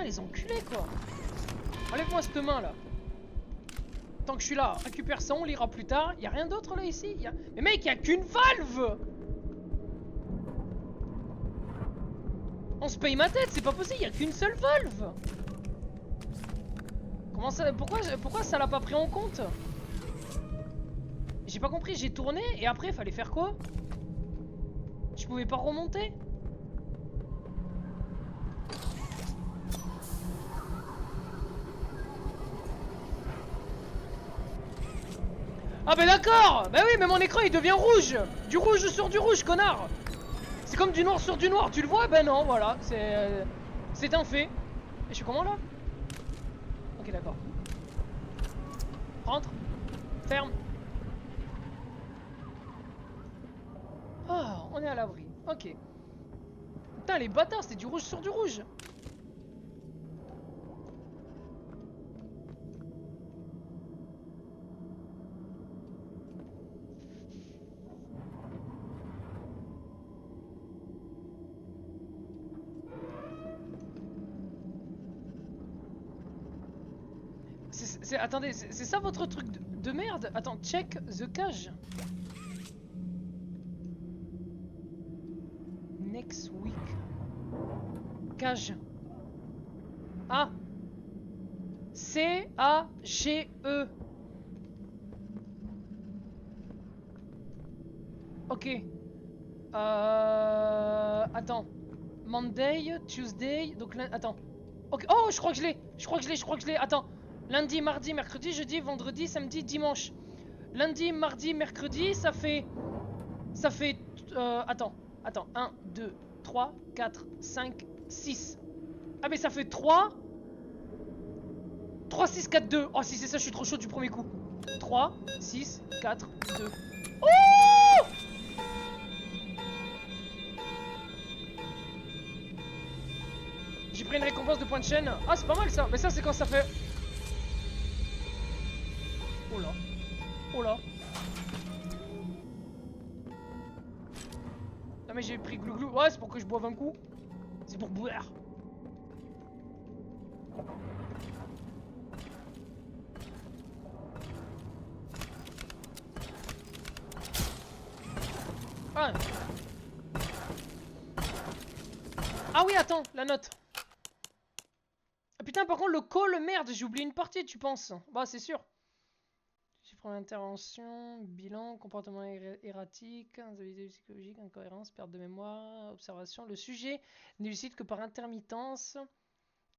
Putain, les enculés quoi. Enlève-moi cette main là. Tant que je suis là, récupère ça, on lira plus tard. Y'a rien d'autre là ici Mais mec, y'a qu'une valve. On se paye ma tête, c'est pas possible, y'a qu'une seule valve. Comment ça... Pourquoi ça l'a pas pris en compte? J'ai pas compris, j'ai tourné et après fallait faire quoi? Je pouvais pas remonter? Ah bah d'accord. Bah oui, mais mon écran il devient rouge. Du rouge sur du rouge, connard. C'est comme du noir sur du noir, tu le vois? Ben non, voilà, c'est un fait. Et je suis comment là? Ok, d'accord. Rentre. Ferme. Ah, on est à l'abri. Ok. Putain, les bâtards, c'était du rouge sur du rouge. Attendez, c'est ça votre truc de merde? Attends, check the cage. Next week. Cage. Ah. C-A-G-E. Ok. Attends. Monday, Tuesday. Donc là, attends. Ok. Oh, je crois que je l'ai. Attends. Lundi, mardi, mercredi, jeudi, vendredi, samedi, dimanche. Lundi, mardi, mercredi, ça fait. Attends. 1, 2, 3, 4, 5, 6. Ah, mais ça fait 3. 3, 6, 4, 2. Oh, si c'est ça, je suis trop chaud du premier coup. 3, 6, 4, 2. Oh! J'ai pris une récompense de points de chaîne. Ah, c'est pas mal ça. Mais ça, c'est quand ça fait. Oh là. Oh là. Non, mais j'ai pris glouglou. Ouais, c'est pour que je boive un coup. C'est pour boire. Ah. Ah oui, attends, la note. Ah putain, par contre, le call, merde, j'ai oublié une partie, tu penses? Bah, c'est sûr. Chiffre d'intervention, bilan, comportement erratique, instabilité psychologique, incohérence, perte de mémoire, observation. Le sujet n'est lucide que par intermittence.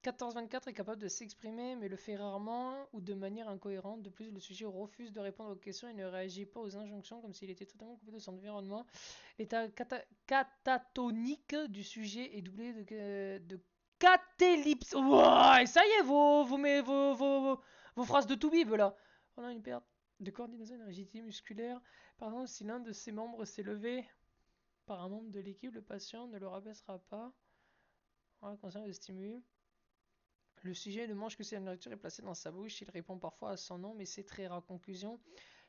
14-24 est capable de s'exprimer, mais le fait rarement ou de manière incohérente. De plus, le sujet refuse de répondre aux questions et ne réagit pas aux injonctions comme s'il était totalement coupé de son environnement. L'état catatonique du sujet est doublé de catélypse. Wow, et ça y est, vos phrases de tout-bib là. On a une perte de coordination et de rigidité musculaire. Par exemple, si l'un de ses membres s'est levé par un membre de l'équipe, le patient ne le rabaissera pas. Voilà, concernant le stimulus. Le sujet ne mange que si la nourriture est placée dans sa bouche. Il répond parfois à son nom, mais c'est très rare. Conclusion.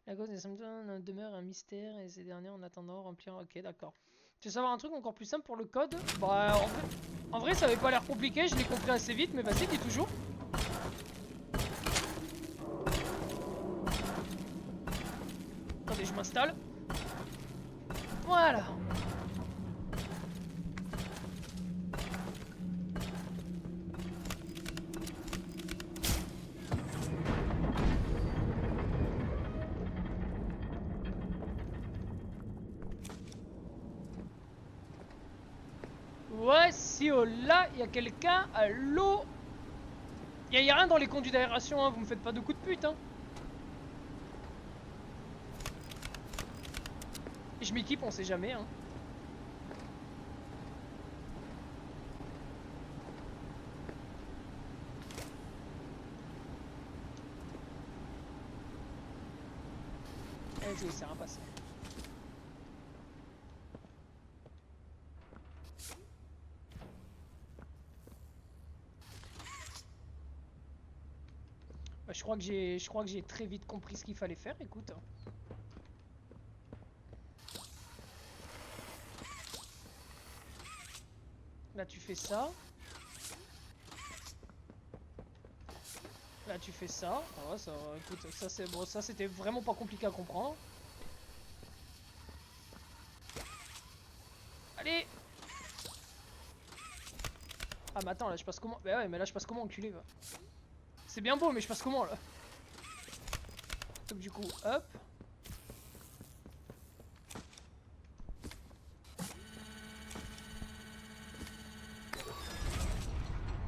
La cause des symptômes demeure un mystère et ces derniers en attendant remplir. Ok, d'accord. Tu veux savoir un truc encore plus simple pour le code? Bah, en vrai, ça avait pas l'air compliqué. Je l'ai compris assez vite, mais vas-y, dis toujours. Attendez, je m'installe. Voilà. Ouais, si oh là, il y a quelqu'un à l'eau. Y a rien dans les conduits d'aération, hein. Vous me faites pas de coups de pute, hein. Et je m'équipe, on sait jamais, hein. Vas-y, c'est un passé. Bah, je crois que j'ai très vite compris ce qu'il fallait faire, écoute. Là tu fais ça. Là tu fais ça. Ah ouais, ça, écoute, ça c'est bon, ça c'était vraiment pas compliqué à comprendre. Allez. Ah mais attends là je passe comment? Bah ouais mais là je passe comment enculé va. C'est bien beau mais je passe comment là? Donc du coup hop.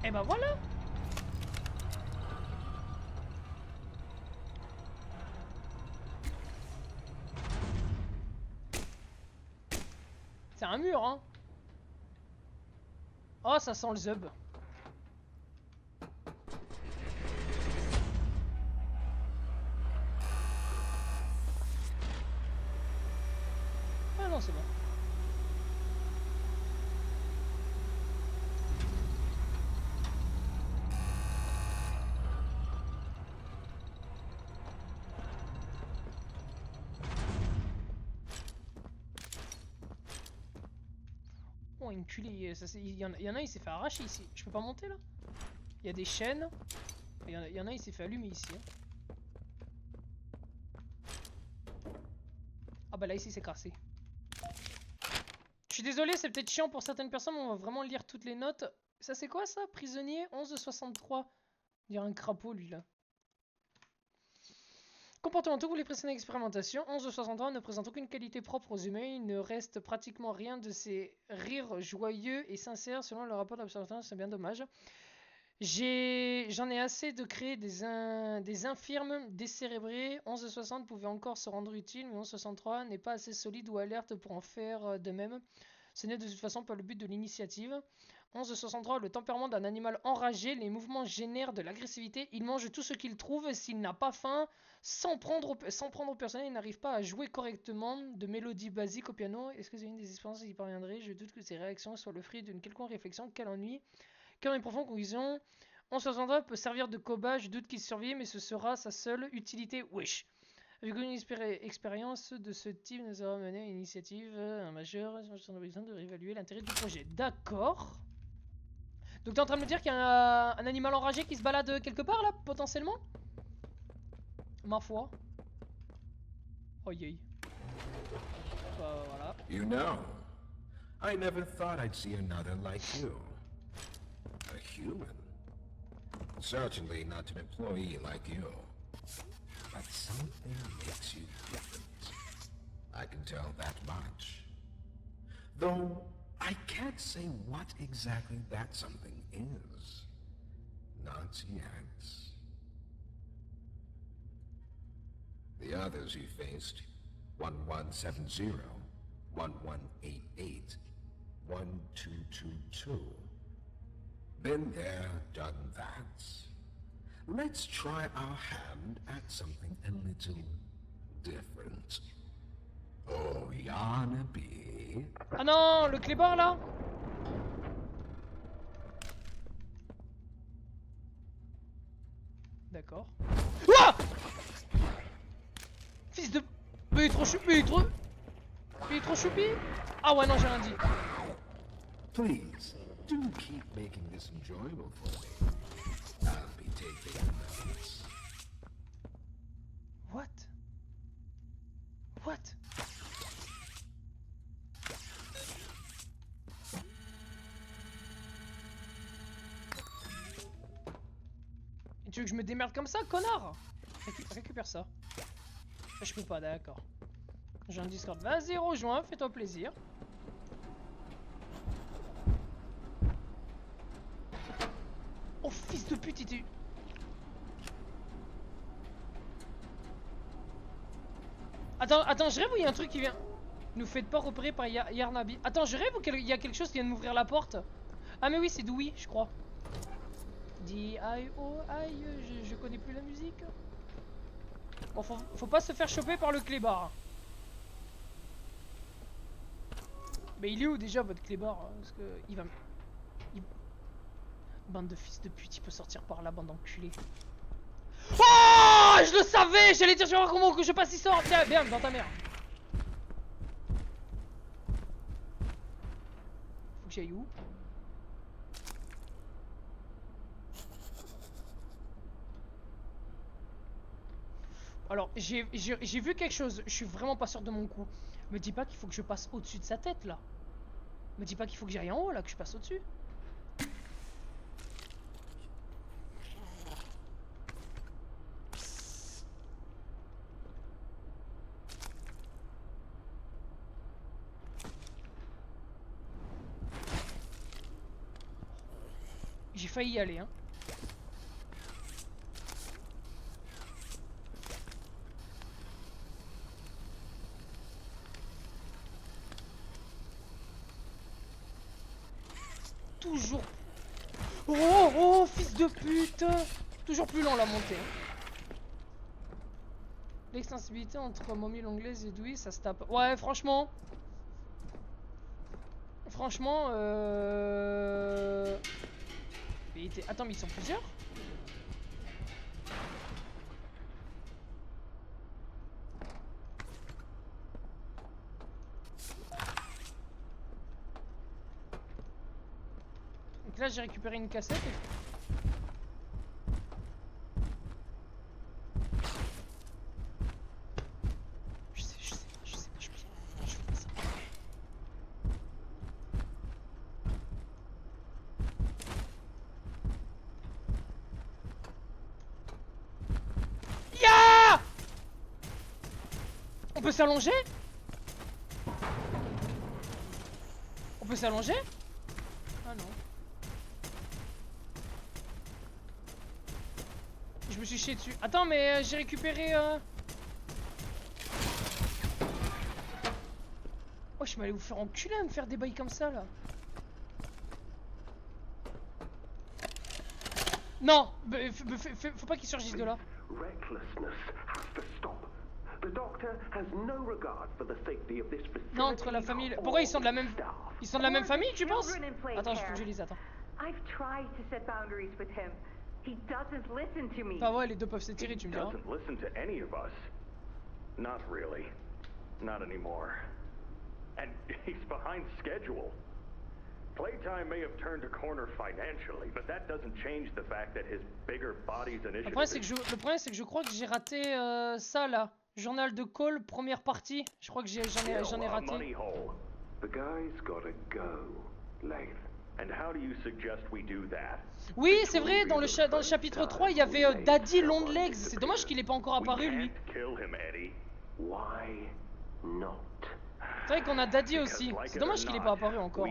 Et bah voilà. C'est un mur hein. Oh ça sent le zub. Ah non c'est bon. Oh enculé, il y en a il s'est fait arracher ici. Je peux pas monter là? Il y a des chaînes. Il y en a il s'est fait allumer ici. Hein. Ah bah là ici c'est cassé. Je suis désolé, c'est peut-être chiant pour certaines personnes, mais on va vraiment lire toutes les notes. Ça c'est quoi ça? Prisonnier 11 de 63. Il y a un crapaud lui là. Comportement tous les précédentes expérimentations, 11 de 63 ne présente aucune qualité propre aux humains, il ne reste pratiquement rien de ces rires joyeux et sincères selon le rapport d'observation, c'est bien dommage. J'en ai assez de créer des infirmes décérébrés. 11 de 60 pouvait encore se rendre utile, mais 11 de 63 n'est pas assez solide ou alerte pour en faire de même. Ce n'est de toute façon pas le but de l'initiative. 11 de 63, le tempérament d'un animal enragé, les mouvements génèrent de l'agressivité, il mange tout ce qu'il trouve s'il n'a pas faim, sans prendre au personnel, il n'arrive pas à jouer correctement de mélodies basiques au piano. Est-ce que c'est une des expériences qui parviendrait? Je doute que ces réactions soient le fruit d'une quelconque réflexion. Quel ennui. Quelle est profonde conclusion. 1163 peut servir de cobaye, je doute qu'il survive, mais ce sera sa seule utilité. Wesh. Avec une expérience de ce type, nous avons mené une initiative majeure sur l'horizon de réévaluer l'intérêt du projet. D'accord. Donc t'es en train de me dire qu'il y a un animal enragé qui se balade quelque part là, potentiellement? Ma foi. Oh yay. Voilà. You know, I never thought I'd see another like you. A human. Certainly not an employee like you. But something makes you different. I can tell that much. Though, I can't say what exactly that something is. Not yet. The others you faced, 1170, 1188, 1222. Been there, done that. Let's try our hand at something a little different. Oh, Yarnaby. Ah non, le clébard là. D'accord. Ouah! Fils de... Mais il est trop choupi, Il est trop choupi. Ah ouais non j'ai rien dit. Please, do keep making this enjoyable for me. I'll be taking notes. What? What? Et tu veux que je me démerde comme ça, connard? Récupère ça. Je peux pas, d'accord. J'ai un Discord. Vas-y, rejoins, fais-toi plaisir. Oh, fils de pute, il était... Attends, je rêve ou il y a un truc qui vient... Nous faites pas repérer par Yarnaby. Attends, je rêve ou il y a quelque chose qui vient de m'ouvrir la porte? Ah mais oui, c'est Dewey, je crois. D-I-O-I, je connais plus la musique. Bon, faut pas se faire choper par le clébard. Mais il est où déjà votre clébard? Parce que il va... Bande de fils de pute, il peut sortir par là, bande d'enculés. Oh, je le savais. J'allais dire, je vais voir comment que je passe il sort. Tiens, bien, dans ta mère. Faut que j'aille où? Alors, j'ai vu quelque chose. Je suis vraiment pas sûr de mon coup. Me dis pas qu'il faut que je passe au-dessus de sa tête, là. Me dis pas qu'il faut que j'aille en haut, là, que je passe au-dessus. J'ai failli y aller, hein. Toujours. Oh, oh, fils de pute. Toujours plus lent la montée. Hein. L'extensibilité entre momie anglaise et douille, ça se tape. Ouais, franchement. Franchement, Attends, mais ils sont plusieurs? Donc là, j'ai récupéré une cassette. Je sais, je fais ça. Ya! On peut s'allonger? On peut s'allonger? Ah non. Je me suis chié dessus. Attends, mais j'ai récupéré... Oh, je m'allais vous faire enculer à me faire des bails comme ça, là. Non, faut pas qu'il surgisse de là. Non, entre la famille... Pourquoi ils sont de la même... Ils sont de la même famille, tu penses? Attends, faut que je lise, attends. Enfin ouais, les deux peuvent s'étirer, tu me diras. Not really. Not anymore. And he's behind schedule. Playtime may have turned a corner financially, but that doesn't change the fact that his bigger body's initiative. Le problème c'est que je crois que j'ai raté ça là. Journal de call, première partie. Je crois que j'en ai raté. The guy's gotta go, Lath. And how do you suggest we do that? Oui, c'est vrai, dans le chapitre 3, il y avait Daddy Longlegs. C'est dommage qu'il ait pas encore apparu lui. Why not? C'est vrai qu'on a Daddy aussi. C'est dommage qu'il ait pas apparu encore.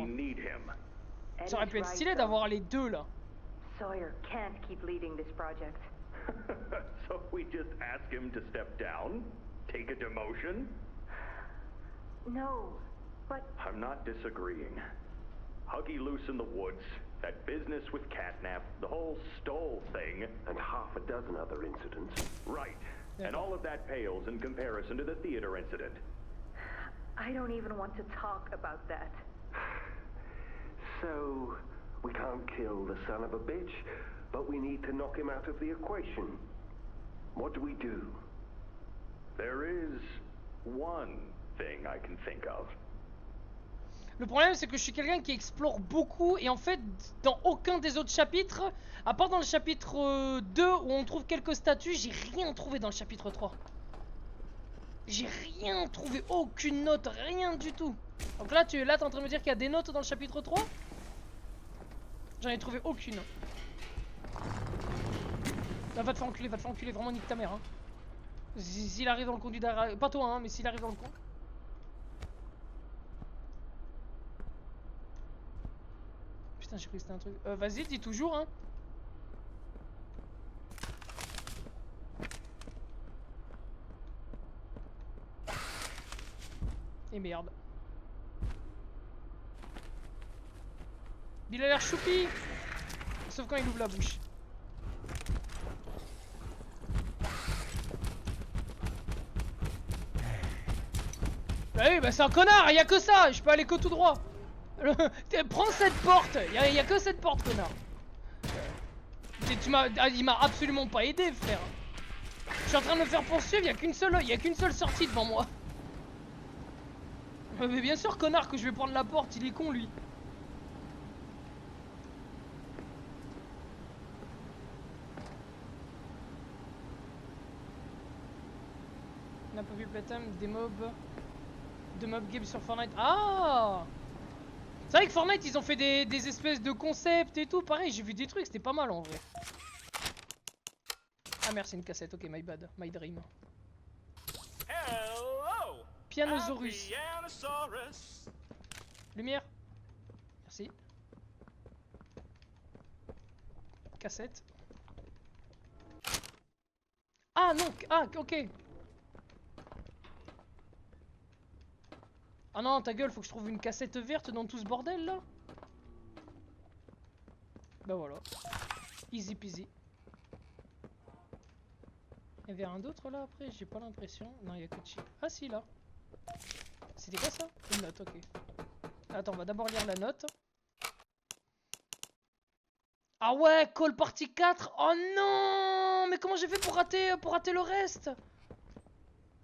Ça aurait pu être stylé d'avoir les deux là. Sawyer can't keep leading this project. So we just ask him to step down? Take a demotion? No, but... I'm not disagreeing. Huggy loose in the woods, that business with Catnap, the whole Stoll thing, and half a dozen other incidents. Right. Yeah. And all of that pales in comparison to the theater incident. I don't even want to talk about that. So, we can't kill the son of a bitch, but we need to knock him out of the equation. What do we do? There is one thing I can think of. Le problème c'est que je suis quelqu'un qui explore beaucoup et en fait dans aucun des autres chapitres, à part dans le chapitre 2 où on trouve quelques statues, j'ai rien trouvé dans le chapitre 3. J'ai rien trouvé, aucune note, rien du tout. Donc là t'es en train de me dire qu'il y a des notes dans le chapitre 3? J'en ai trouvé aucune. Là, va te faire enculer, vraiment nique ta mère. Hein. S'il arrive dans le conduit d'arrêt, pas toi hein, mais s'il arrive dans le coin. Putain, j'ai cru que c'était un truc. Vas-y, dis toujours, hein. Et merde. Il a l'air choupi. Sauf quand il ouvre la bouche. Bah oui, bah c'est un connard, y a que ça, je peux aller que tout droit. Prends cette porte, y a que cette porte, connard. Il m'a absolument pas aidé, frère. Je suis en train de me faire poursuivre, y a qu'une seule sortie devant moi. Mais bien sûr, connard, que je vais prendre la porte, il est con lui. peu vu Platinum, des mobs. De mob games sur Fortnite. Ah! C'est vrai que Fortnite ils ont fait des espèces de concepts et tout. Pareil, j'ai vu des trucs, c'était pas mal en vrai. Ah merde, c'est une cassette, ok, my bad, my dream. Hello, Pianosaurus. Pianosaurus. Lumière. Merci. Cassette. Ah non, ah ok. Ah non, ta gueule, faut que je trouve une cassette verte dans tout ce bordel là. Bah voilà. Easy peasy. Il y avait un d'autre là après, j'ai pas l'impression. Non, il y a que Chi. Ah si, là. C'était quoi ça? Une note, ok. Attends, on va d'abord lire la note. Ah ouais, Call Party 4. Oh non! Mais comment j'ai fait pour rater le reste?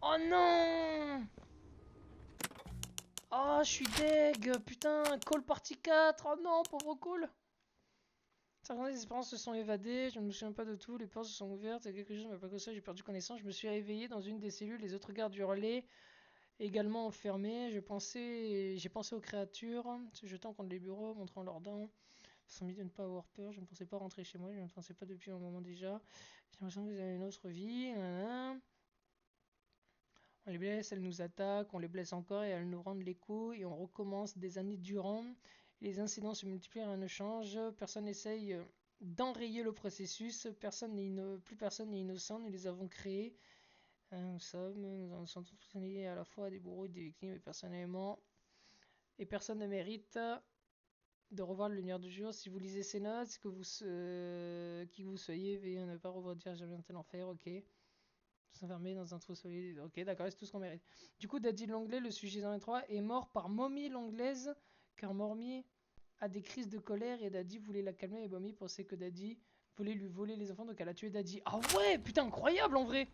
Oh non! Oh, je suis deg. Putain, Call Party 4. Oh non, pauvre Call. Certaines espérances se sont évadées, je ne me souviens pas de tout, les portes se sont ouvertes, et quelque chose m'a pas causé, j'ai perdu connaissance, je me suis réveillé dans une des cellules, les autres gardes hurlaient, également enfermés, j'ai pensé aux créatures, se jetant contre les bureaux, montrant leurs dents, sans de ne pas avoir peur, je ne pensais pas rentrer chez moi, je ne pensais pas depuis un moment déjà, j'ai l'impression que vous avez une autre vie, On les blesse, elles nous attaquent, on les blesse encore et elles nous rendent les coups, et on recommence des années durant. Les incidents se multiplient, rien ne change, personne n'essaye d'enrayer le processus, plus personne n'est innocent, nous les avons créés. Nous en sommes tous liés à la fois à des bourreaux et des victimes, et personne ne mérite de revoir le lumière du jour. Si vous lisez ces notes, qui que vous soyez, veillez à ne pas reproduire jamais un tel enfer, ok. S'enfermer dans un trou solide, ok, d'accord, c'est tout ce qu'on mérite. Du coup, Daddy Longlet, le sujet 123, est mort par Mommy Longlaise, car Mommy a des crises de colère et Daddy voulait la calmer et Mommy pensait que Daddy voulait lui voler les enfants, donc elle a tué Daddy. Ah ouais, putain, incroyable en vrai.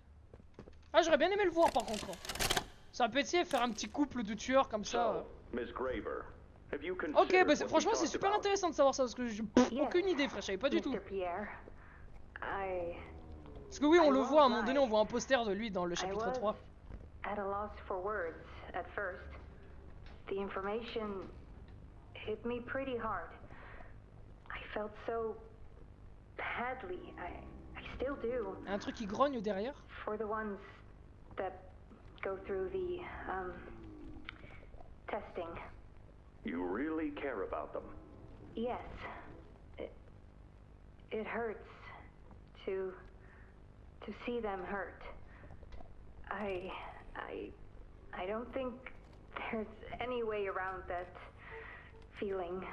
Ah, j'aurais bien aimé le voir par contre. Ça peut essayer de faire un petit couple de tueurs comme ça. Miss Graver, have you Ok, considered bah what we franchement, c'est talked super about? intéressant de savoir ça parce que j'ai aucune idée, frère, je savais pas du tout. Mr. Pierre, Parce que oui, on le voit à un moment donné, on voit un poster de lui dans le I chapitre was 3. at a loss for words at first. The information hit me pretty hard. I felt so badly. I still do. Un truc qui grogne derrière. For the ones that go through the testing. You really care about them. Yes. It hurts to see them hurt. I don't think there's any way around that feeling.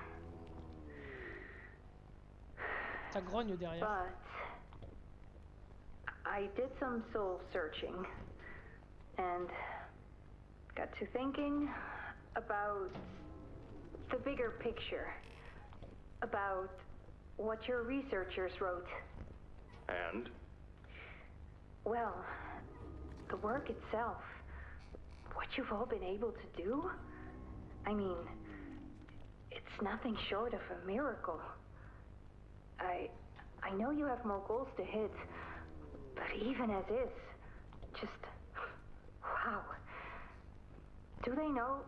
Ça grogne derrière. But I did some soul searching and got to thinking about the bigger picture, about what your researchers wrote. And? Well, the work itself, what you've all been able to do, I mean, it's nothing short of a miracle. I know you have more goals to hit, but even as is, just wow. Do they know?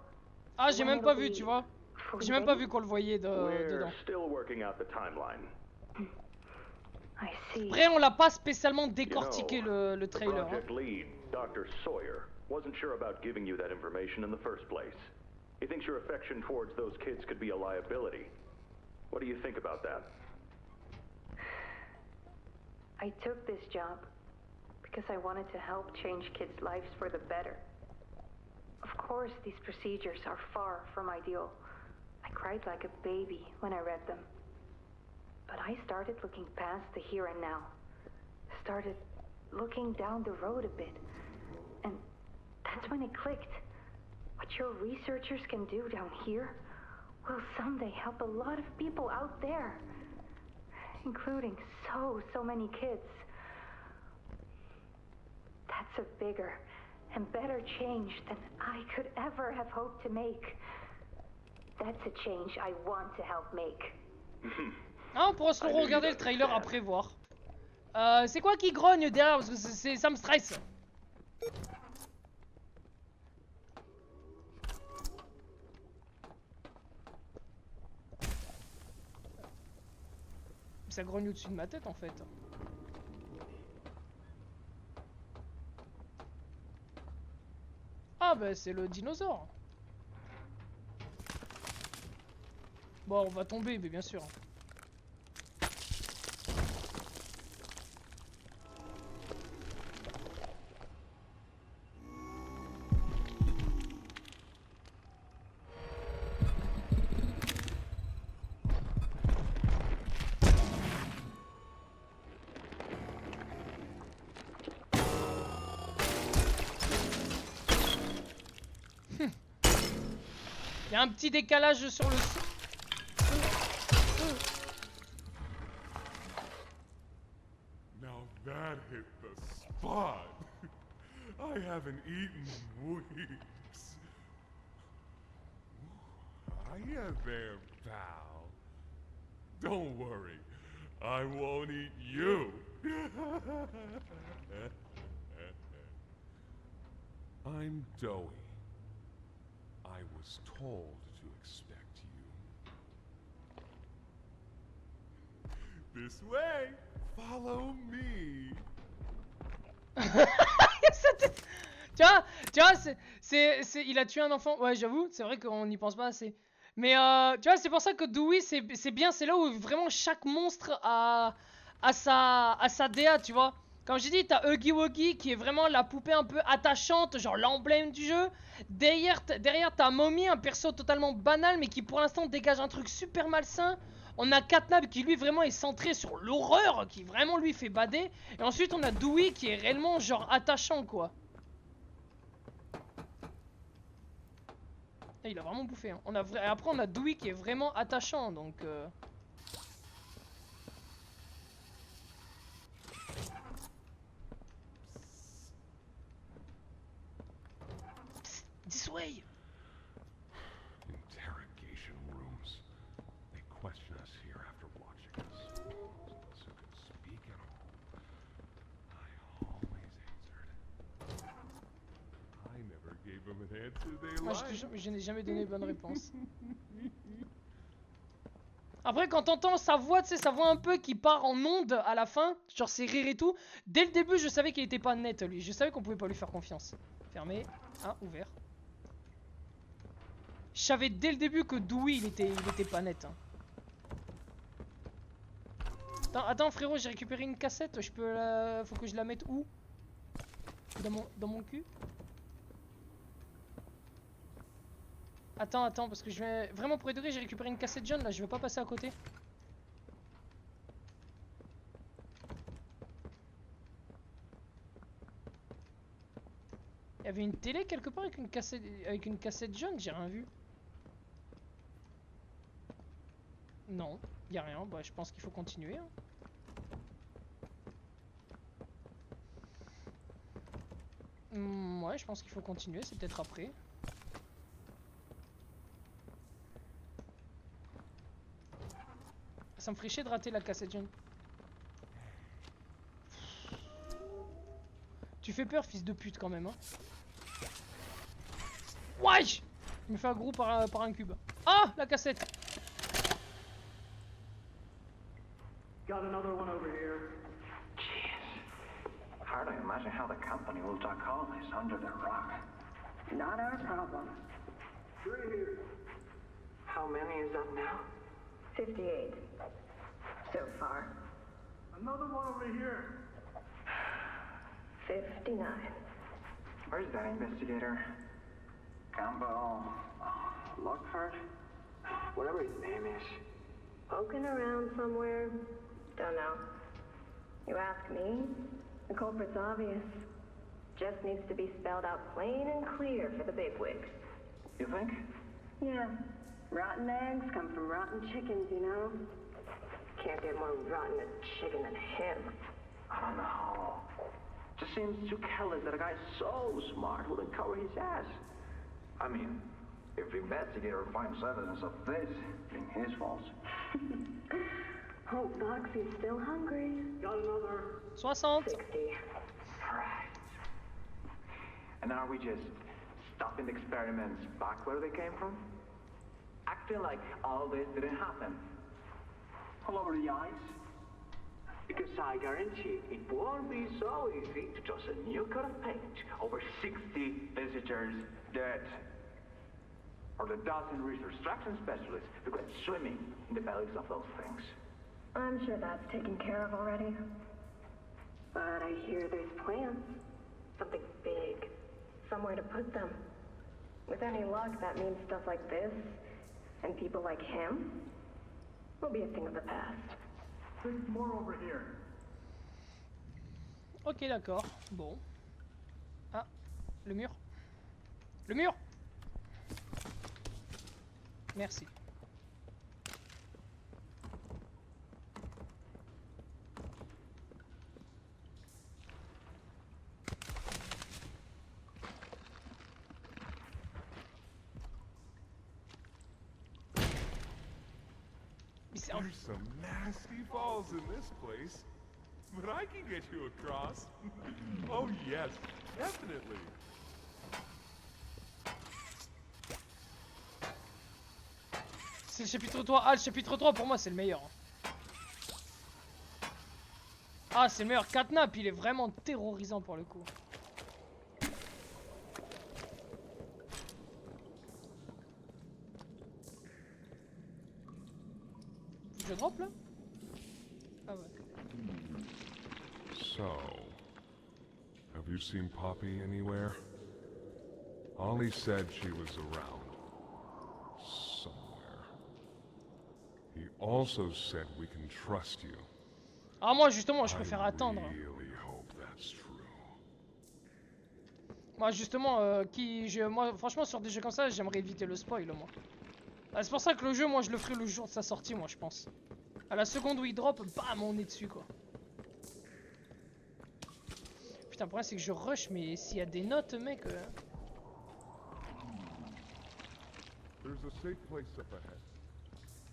Ah, j'ai même pas vu, tu vois. J'ai même pas vu qu'on le voyait dedans. We're still working out the timeline. I see. Après, on l'a pas spécialement décortiqué le The trailer. Hein. project lead, Dr. Sawyer, wasn't sure about giving you that information in the first place. He thinks your affection towards those kids could be a liability. What do you think about that? I took this job because I wanted to help change kids' lives for the better. Of course, these procedures are far from ideal. I cried like a baby when I read them. But I started looking past the here and now. Started looking down the road a bit. And that's when it clicked. What your researchers can do down here will someday help a lot of people out there. Including so many kids. That's a bigger and better change than I could ever have hoped to make. That's a change I want to help make. Ah, on pourra se regarder le trailer après voir. C'est quoi qui grogne derrière? Parce que ça me stresse. ça grogne au-dessus de ma tête en fait. Ah bah c'est le dinosaure. Bon, on va tomber, mais bien sûr. Il y a un petit décalage sur le... Now that hit the spot. I haven't eaten in weeks. Hiya there, pal. Don't worry, I won't eat you. I'm Doughy. I was told to expect you. This way. Follow me. Tu vois, il a tué un enfant. Ouais, j'avoue, c'est vrai qu'on n'y pense pas assez. Mais tu vois, c'est pour ça que Dewey, c'est bien, c'est là où vraiment chaque monstre a sa DA, tu vois. Comme j'ai dit, t'as Huggy Wuggy qui est vraiment la poupée un peu attachante, genre l'emblème du jeu. Derrière t'as Mommy, un perso totalement banal, mais qui pour l'instant dégage un truc super malsain. On a Catnap qui lui vraiment est centré sur l'horreur, qui vraiment lui fait bader. Et ensuite on a Dewey qui est réellement genre attachant, quoi. Et il a vraiment bouffé. Hein. Après on a Dewey qui est vraiment attachant, donc... This way. Interrogation rooms. They question us here after watching us. So could speak at all. I always answered. I never gave them an answer they Moi liked. je n'ai jamais donné bonne réponse. Après quand t'entends sa voix, tu sais, sa voix un peu qui part en onde à la fin, genre ses rires et tout, dès le début je savais qu'il était pas net lui, je savais qu'on pouvait pas lui faire confiance. Fermé, ouvert. Je savais dès le début que Dewey il était pas net. Hein. Attends frérot, j'ai récupéré une cassette, je peux la... Faut que je la mette où? Dans mon cul? Attends, parce que je vais... Vraiment pour aider, j'ai récupéré une cassette jaune là, je vais pas passer à côté. Il y avait une télé quelque part avec une cassette jaune, j'ai rien vu. Non, y a rien, bah je pense qu'il faut continuer. Hein. Ouais, je pense qu'il faut continuer, c'est peut-être après. Ça me ferait chier de rater la cassette jaune. Tu fais peur, fils de pute, quand même, hein. Wesh! Je me fais un gros par un cube. Ah, la cassette! Got another one over here. Jeez. Hard to imagine how the company will duck all this under the rock. Not our problem. 3 here. How many is that now? 58. So far. Another one over here. 59. Where's that investigator? Campbell... Lockhart? Whatever his name is. Poking around somewhere? Don't know. You ask me? The culprit's obvious. Just needs to be spelled out plain and clear for the bigwigs. You think? Yeah. Rotten eggs come from rotten chickens, you know? Can't get more rotten a chicken than him. I don't know. Just seems too careless that a guy so smart wouldn't cover his ass. I mean, if the investigator finds evidence of this, being his fault. Hope Foxy's still hungry. Got another. 60. 60. Right. And are we just stopping the experiments back where they came from? Acting like all this didn't happen. Pull over the eyes. Because I guarantee it won't be so easy to toss a new coat of paint over 60 visitors dead. Or the dozen reconstruction specialists who went swimming in the bellies of those things. I'm sure that's taken care of already. But I hear there's plans. Something big. Somewhere to put them. With any luck, that means stuff like this, and people like him, will be a thing of the past. There's more over here. Ok, d'accord. Bon. Ah, le mur. Le mur! Merci. There's some nasty falls in this place, but I can get you across. Oh yes, definitely. C'est le chapitre 3. Ah, le chapitre 3 pour moi c'est le meilleur. Ah, c'est le meilleur. Catnap, il est vraiment terrorisant pour le coup. Je drop là? Ah ouais. So, have you seen Poppy anywhere? Ollie said she was around. Somewhere. He also said we can trust you. Ah, moi justement, je préfère attendre. Really hope that's true. Moi justement, moi franchement sur des jeux comme ça, j'aimerais éviter le spoil moi. Ah, c'est pour ça que le jeu, moi je le ferai le jour de sa sortie, moi je pense. À la seconde où il drop, bam, on est dessus quoi. Putain, le problème c'est que je rush, mais s'il y a des notes, mec. There's a safe place up ahead.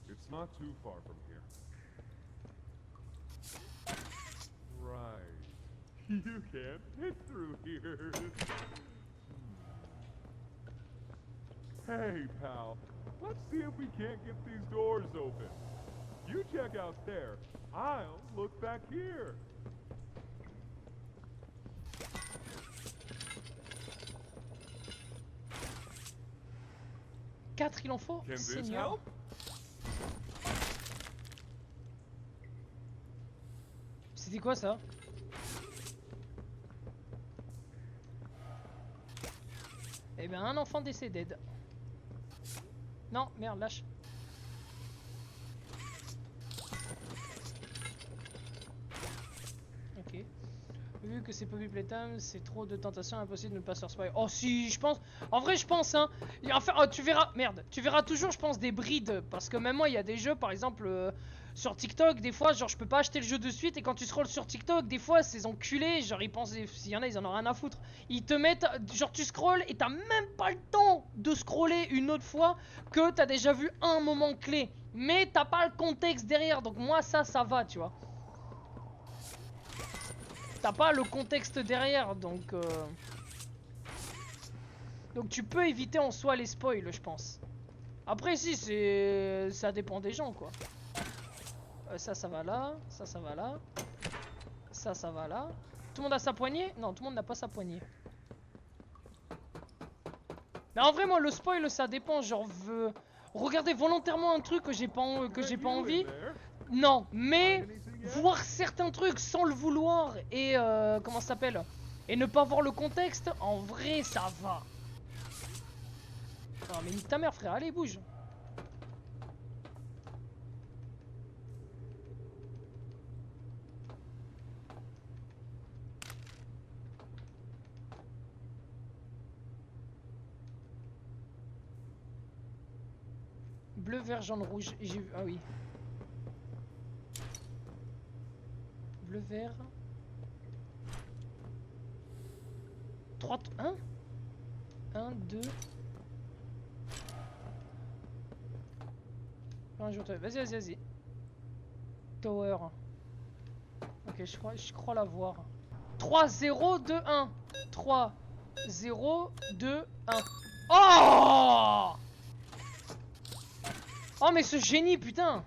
It's not too far from here. Right. You can't hit through here. Hey, pal. Let's see if we can't get these doors open. You check out there. I'll look back here. Quatre, il en faut. Can this Seigneur. help? C'était quoi ça? Eh ben un enfant décédé. Non, merde, lâche. Ok. Vu que c'est Poppy Playtime, c'est trop de tentations, impossible de ne pas se spoil. Oh si, je pense. En vrai, je pense, hein. Enfin, oh, tu verras. Merde, tu verras toujours, je pense, des brides. Parce que même moi, il y a des jeux, par exemple, sur TikTok, des fois, genre, je peux pas acheter le jeu de suite. Et quand tu scrolls sur TikTok, des fois, ces enculés, genre, ils pensent. S'il y en a, ils en ont rien à foutre. Ils te mettent. Genre, tu scrolls et t'as même pas le temps de scroller une autre fois que t'as déjà vu un moment clé. Mais t'as pas le contexte derrière. Donc, moi, ça va, tu vois. T'as pas le contexte derrière, donc tu peux éviter en soi les spoils, je pense. Après si, ça dépend des gens quoi. Ça va là, ça va là. Ça va là. Tout le monde a sa poignée? Non, tout le monde n'a pas sa poignée. Mais en vrai moi le spoil ça dépend, genre regarder volontairement un truc que j'ai pas envie. Non, mais voir certains trucs sans le vouloir et comment ça s'appelle, et ne pas voir le contexte, en vrai ça va. Non mais nique ta mère frère, allez bouge. Bleu, vert, jaune, rouge, j'ai vu, ah oui. Bleu, vert. 3, 1 1, 2. Vas-y. Tower. Ok, je crois la voir. 3, 0, 2, 1. 3, 0, 2, 1. Oh! Oh mais ce génie, putain!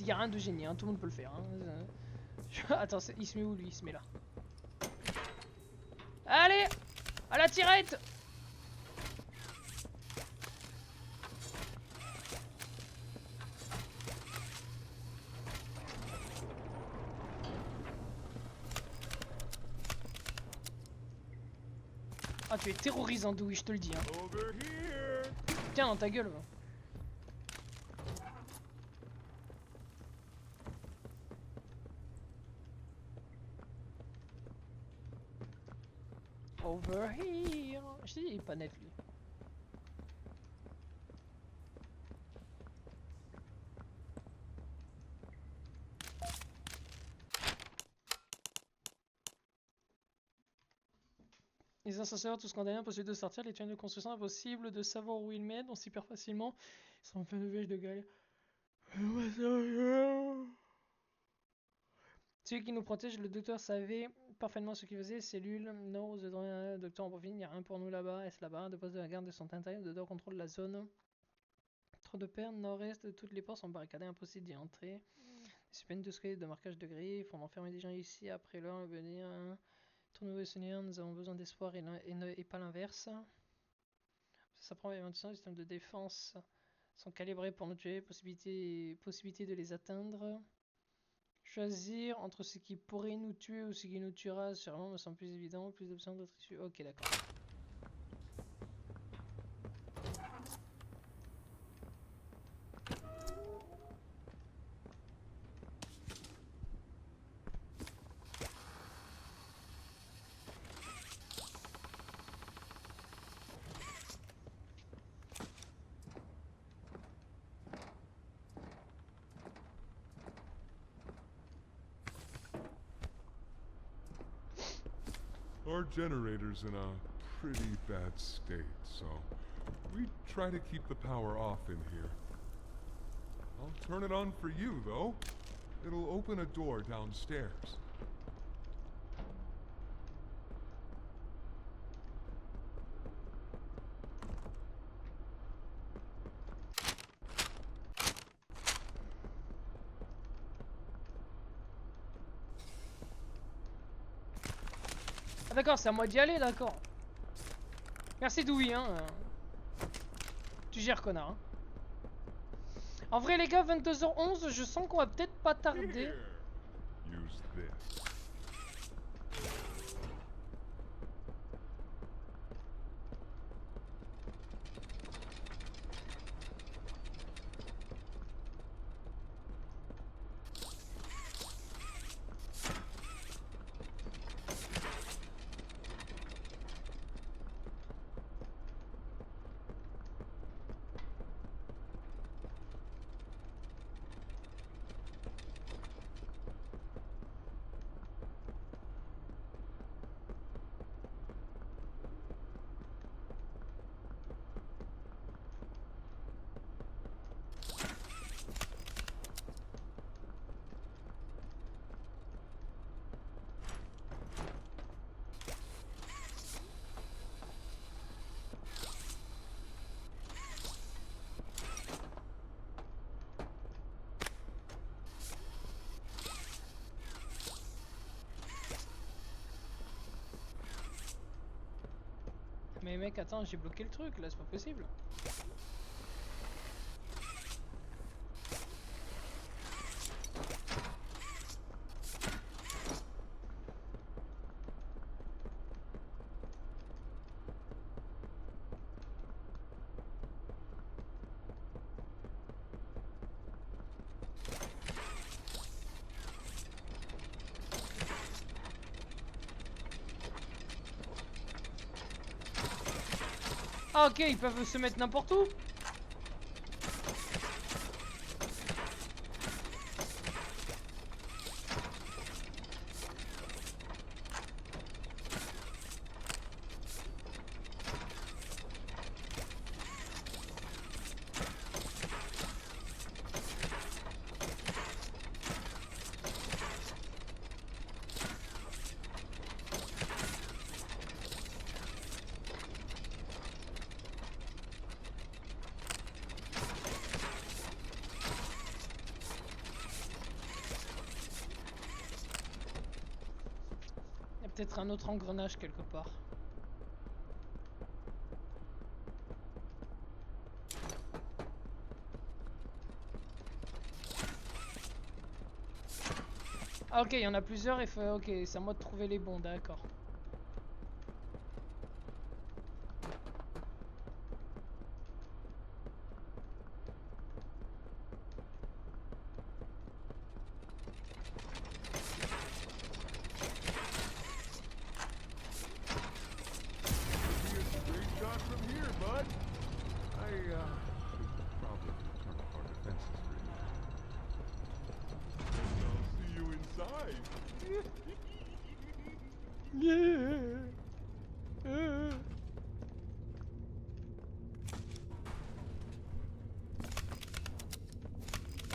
y a rien de génie, hein, tout le monde peut le faire. Hein. Attends, il se met où lui? Il se met là. Allez, à la tirette. Ah, tu es terrorisant, Dewey, je te le dis. Hein. Tiens, dans ta gueule. Va. Over here. Je te dis, il est pas net lui. Les ascenseurs, tout scandaleux, impossible de sortir, les tunnels de construction, impossible de savoir où ils mènent, on s'y perd facilement. Ils sont pleins de vieilles de galères. Celui qui nous protège, le docteur savait parfaitement ce qu'il faisait. Cellules, no, le docteur en profite, il n'y a rien pour nous là-bas. Est-ce là-bas? De poste de la garde sont intérieurs, le docteur contrôle la zone. Trop de pertes, nord-est, toutes les portes sont barricadées, impossible d'y entrer. C'est peine de squelettes de marquage de griffes, on enferme des gens ici, après l'heure, venir. Tournoi Seigneur, nous avons besoin d'espoir et pas l'inverse. Ça prend évidemment du temps, les systèmes de défense sont calibrés pour nous tuer, possibilité de les atteindre. Choisir entre ce qui pourrait nous tuer ou ce qui nous tuera, sûrement me semble plus évident, plus d'options d'autres issues. Ok, d'accord. Our generator's in a pretty bad state, so we try to keep the power off in here. I'll turn it on for you, though. It'll open a door downstairs. Ah d'accord, c'est à moi d'y aller, d'accord. Merci Dewey, hein. Tu gères, connard. Hein. En vrai, les gars, 22h11, je sens qu'on va peut-être pas tarder. Use this. Mais mec, attends, j'ai bloqué le truc, là, c'est pas possible. Ah ok, ils peuvent se mettre n'importe où. Peut-être un autre engrenage quelque part. Ah ok, il y en a plusieurs et faut... ok, c'est à moi de trouver les bons, d'accord. Screenshot from here, bud. I should probably turn off our defenses for you. I'll see you inside.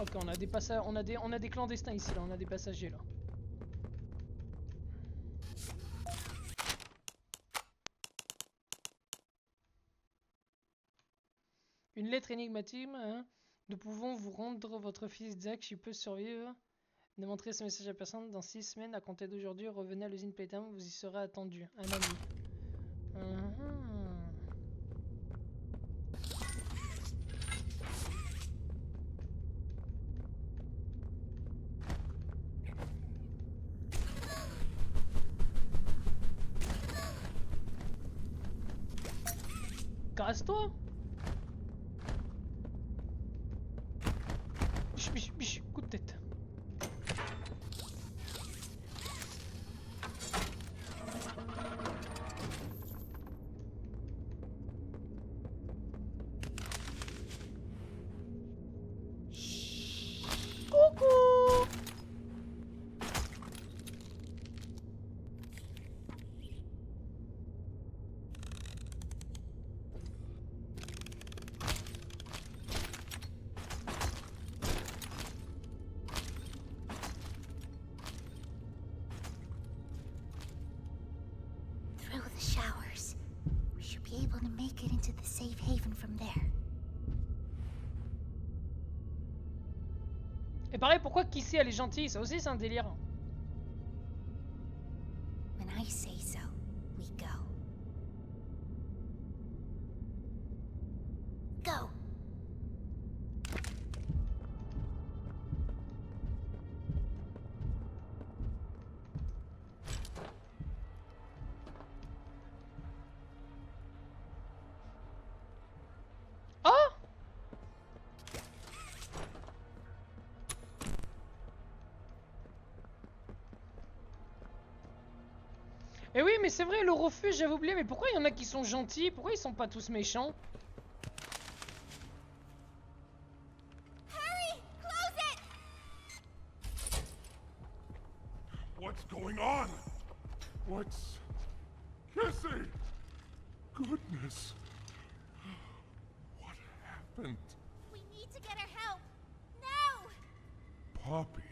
Ok, on a des passages, on a des clandestins ici là, on a des passagers là. Une lettre énigmatique, hein. Nous pouvons vous rendre votre fils Zach, il peut survivre. Ne montrez ce message à personne. Dans 6 semaines, à compter d'aujourd'hui, revenez à l'usine Playtime, vous y serez attendu. Un ami. Casse-toi. Biche, biche, biche, coup de tête. Coucou. Through the showers. We should be able to make it into the safe haven from there. Et pareil, pourquoi Kissy elle est gentille? Ça aussi c'est un délire. When I say so, we go. Go! Oh! Et oui, mais c'est vrai, le refuge, j'avais oublié, mais pourquoi il y en a qui sont gentils? Pourquoi ils sont pas tous méchants? Hurry! Close it! What's going on? What's... Kissy! Goodness. What happened? We need to get her help. Now! Poppy.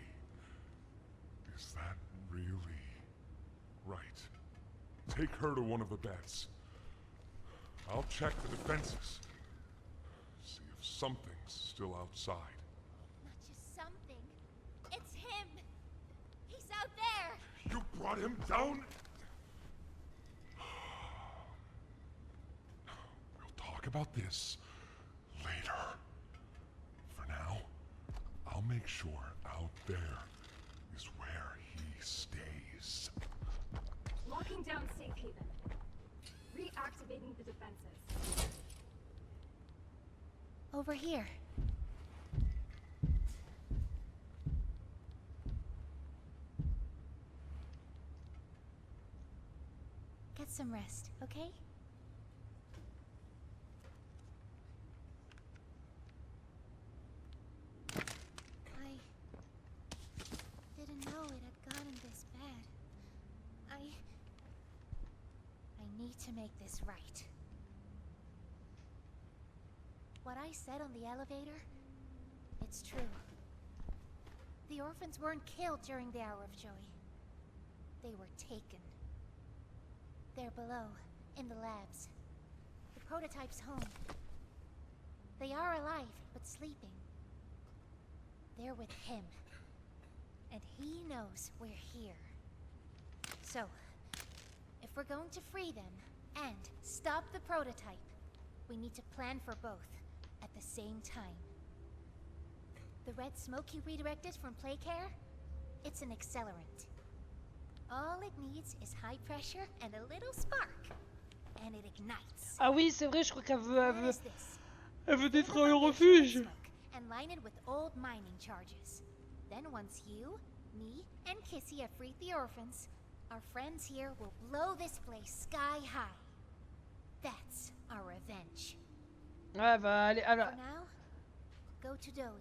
Is that really... right? Take her to one of the beds. I'll check the defenses. See if something's still outside. Not just something. It's him. He's out there. You brought him down? We'll talk about this later. For now, I'll make sure out there is where he stays. Locking down safe haven. Reactivating the defenses. Over here. Get some rest, okay? I didn't know it had gotten this bad. I need to make this right. What I said on the elevator, it's true. The orphans weren't killed during the Hour of Joy. They were taken. They're below, in the labs. The prototype's home. They are alive, but sleeping. They're with him. And he knows we're here. So, If we're going to free them and stop the prototype, we need to plan for both at the same time. The red smoke you redirected from Playcare? It's an accelerant. All it needs is high pressure and a little spark, and it ignites. Ah oui, c'est vrai, je crois qu'elle veut, What is this? elle veut Fill the détruire le foundation with refuge. smoke and line it with old mining charges. Then once you, me, and Kissy have freed the orphans, our friends here will blow this place sky high. That's our revenge. Ouais, bah, allez, For now, go to Doe.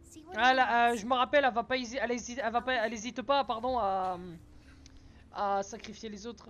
See what ah, he là, wants. je me rappelle, elle va pas hésiter, elle hésite pas, pardon, à sacrifier les autres.